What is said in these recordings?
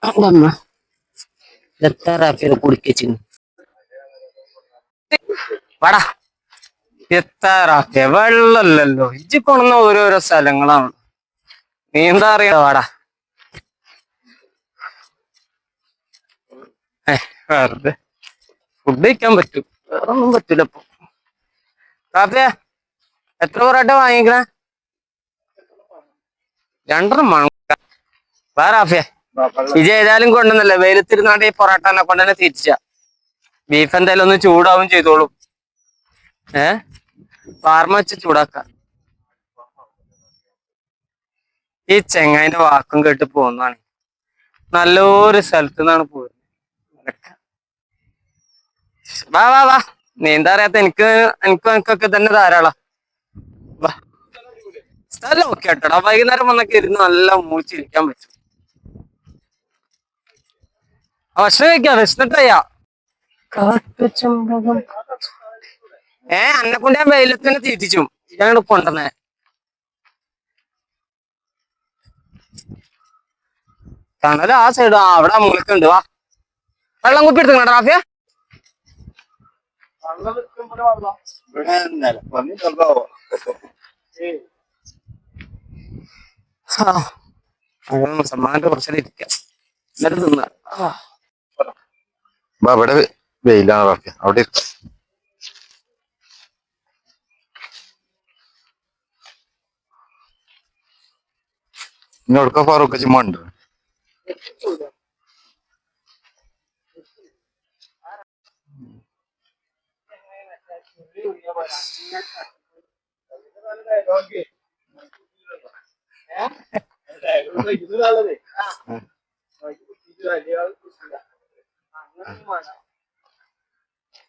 അതമ്മ എത്ര റാഫിയെ കുടിക്കച്ചു വാടാ എത്ര റാഫിയ വെള്ളല്ലല്ലോ ഇജ്ജി കൊണ്ടുവന്ന ഓരോരോ സ്ഥലങ്ങളാണ് നീ എന്താ അറിയാ വാടാ വെറുതെ ഫുഡ് കഴിക്കാൻ പറ്റും വേറെ ഒന്നും പറ്റൂല ഇപ്പൊ റാഫിയ എത്ര പൊറോട്ട വാങ്ങിക്കണ രണ്ടെണ്ണം വാങ്ങ വാ റാഫിയ ഇജ് ഏതായാലും കൊണ്ടുവന്നല്ലേ വെയിലത്തിരുന്നാണ്ട് ഈ പൊറോട്ട എന്നെ കൊണ്ടുതന്നെ തിരിച്ച ബീഫ് എന്തായാലും ഒന്ന് ചൂടാവും ചെയ്തോളൂ പാർമ വെച്ച് ചൂടാക്ക ഈ ചെങ്ങായിന്റെ വാക്കും കേട്ട് പോന്നാണ് നല്ലൊരു സ്ഥലത്ത് നിന്നാണ് പോരുന്നത് വാ വാ വാ നീ എന്താ അറിയാത്ത എനിക്കൊക്കെ തന്നെ ധാരാളം വാ സ്ഥലം ഒക്കെ കേട്ടോടാ വൈകുന്നേരം വന്നൊക്കെ ഇരുന്ന് നല്ല മൂച്ചിരിക്കാൻ പറ്റും ഭക്ഷണം കഴിക്കാം വിശന്നിട്ടയ്യാ അന്നെ കൊണ്ട് ഞാൻ വെയിലത്തിന് തീറ്റിച്ചും ഇതാണ് കൊണ്ടുവന്നേ തണല് ആ സൈഡ് അവിടെ മുളക്കുണ്ട് വാ വെള്ളം കുപ്പി എടുത്തുക്കണ റാഫിയ സമ്മാനത്തെ കുറച്ചിരിക്കാം എന്നിട്ട് തിന്ന ഇവിടെ വെയിലാണ് റാഫിയ അവിടെ ഇന്നോടക്ക ഫാറൂഖ് ചുമ്മുണ്ട്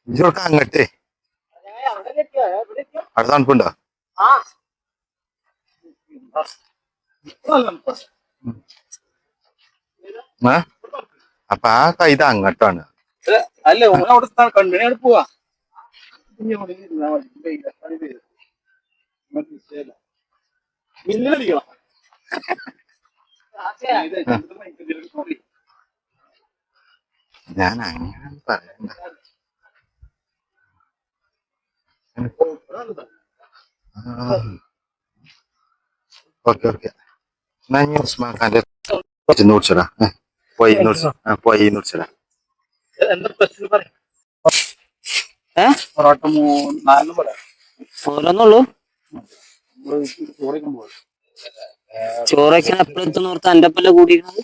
ഇജോടക്ക അങ്ങട്ടെ അവിടെ തണുപ്പുണ്ടോ അപ്പൊ ആ കൈത അങ്ങോട്ടാണ് അല്ല അവിടെ കണ്ടിട്ട് പോവാ മിന്നടിക്കണം ഞാൻ അങ്ങനെ പറയണ്ട ഓക്കെ ഓക്കെ ഞാൻ ഉസ്മാൻ ഖാന്റെ കുടിച്ചടാ പോയി കുടിച്ചടാ എന്താ സ്പെഷ്യൽ പറയാം പൊറോട്ട 4 പറയാം ഓരോന്നുള്ളൂ ചോറൊക്കെ എപ്പോഴെത്തുന്ന ഓർത്ത് എന്റെ പല്ല കൂടിയിരുന്നത്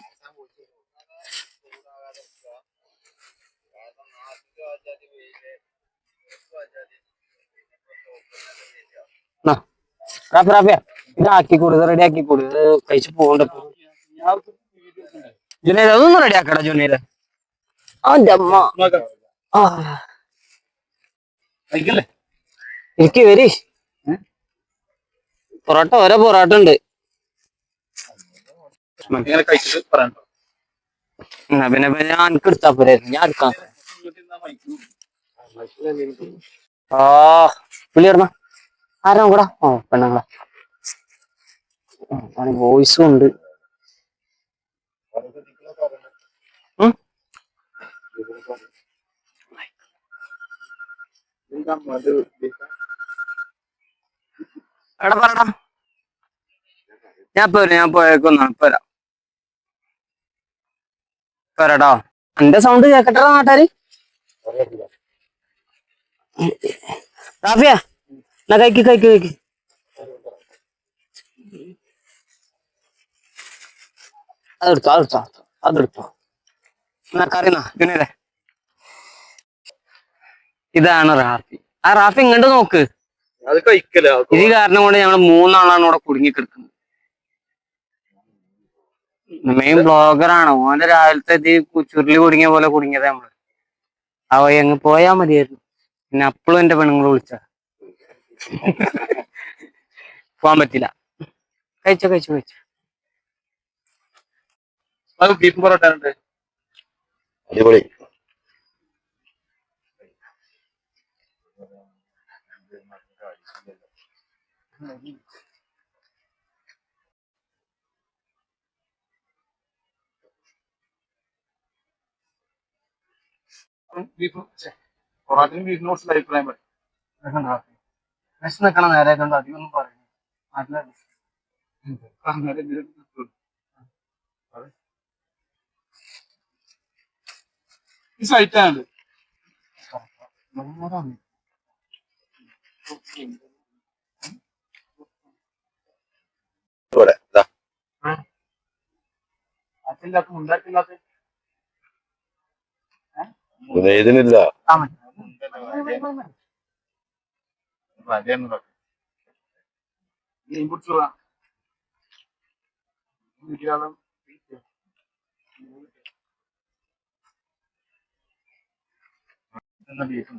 ഇതാക്കിക്കൂടി ഇത് റെഡി ആക്കിക്കൂടി ഇത് കഴിച്ചു പോകണ്ട ജുനേര അതൊന്നും റെഡി ആക്കടാ ജുനേര അവന്റെ അമ്മ എനിക്ക് വരി പൊറോട്ട ഓരോ പൊറോട്ട ഉണ്ട് പിന്നെ ഞാൻ എനിക്ക് എടുത്താ പോരായിരുന്നു ഞാൻ എടുക്കാം പുള്ളി ഇടണ ആരാ കൂടാ പെണ്ണുങ്ങളാ വോയിസും ഉണ്ട് എടാ പറടാ ഞാൻ പോരാ ഞാൻ പോയേക്കൊന്നാണ് പോരാട്ടോ എന്റെ സൗണ്ട് കേക്കട്ടെ നാട്ടാര് റാഫിയ എന്നാ കഴിക്ക് അതെടുത്തോ എന്നാ കറിന്നാ പിന്നെ ഇതാണ് റാഫി ആ റാഫി ഇങ്ങോട്ട് നോക്ക് അത് കഴിക്കല ഇത് കാരണം കൊണ്ട് ഞങ്ങൾ 3 ആളാണ് ഇവിടെ കുടുങ്ങിക്കിടക്കുന്നത് മെയിൻ ബ്ലോഗറാണ് ഓന്റെ രാവിലത്തെ ചുരുളി കുടുങ്ങിയ പോലെ കുടുങ്ങിയത് നമ്മള് ആ വഴി അങ്ങ് പോയാ മതിയായിരുന്നു പിന്നെ അപ്പളും എന്റെ പെണ്ണുങ്ങൾ വിളിച്ച പോവാൻ പറ്റില്ല കഴിച്ചോ ബീഫ് പൊറോട്ട അടിപൊളി ബീഫ് പൊറാട്ടിനും ബീഫിനും കുറച്ച് അഭിപ്രായം പറയും. വിശന്ന് നിൽക്കണ നേരെ കൊണ്ട് അധികം ഒന്നും പറയുന്നു നല്ല പറഞ്ഞാലേ എന്തെങ്കിലും കിട്ടുള്ളൂ. ഈ സൈറ്റാണ് ഇവിടെ ഇതാ അച്ഛനില്ലാത്ത മുണ്ടാക്കില്ലാത്ത ഇതിനില്ല മീൻ പിടിച്ചു ബീഫ്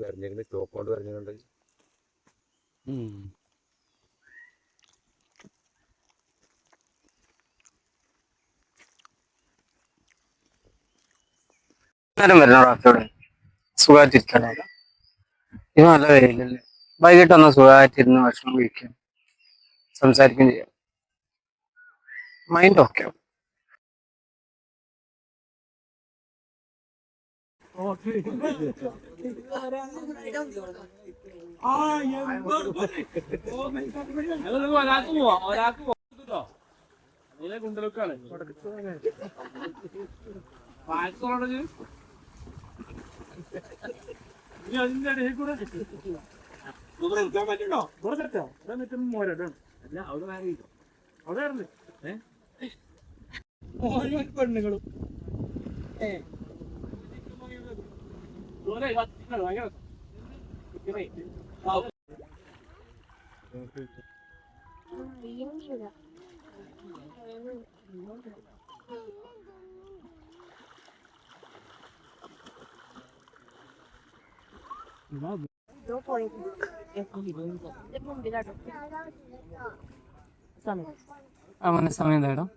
വരഞ്ഞ ചോപ്പോണ്ട് വരഞ്ഞുകൊണ്ട് നേരം വരണോ ഡോക്ടറോട് സുഖമായിട്ടിരിക്കണോ ഇത് നല്ല വെയിലല്ലേ വൈകിട്ട് ഒന്ന് സുഖമായിട്ടിരുന്ന് ഭക്ഷണം കഴിക്കാം സംസാരിക്കുകയും ചെയ്യാം മൈൻഡ് ഓക്കെ കുണ്ടലൊക്കാണ് അതിന്റെ ഇടയിൽ കൂടെ എടുക്കാൻ പറ്റോ ഇവിടെ തെറ്റോ ഇവിടെ നിൽക്കുന്ന മോരാണ് അല്ല അവിടെ വേറെ അവിടെ ആയിരുന്നു പെണ്ണുങ്ങളും അങ്ങനെ സമയം തേടാം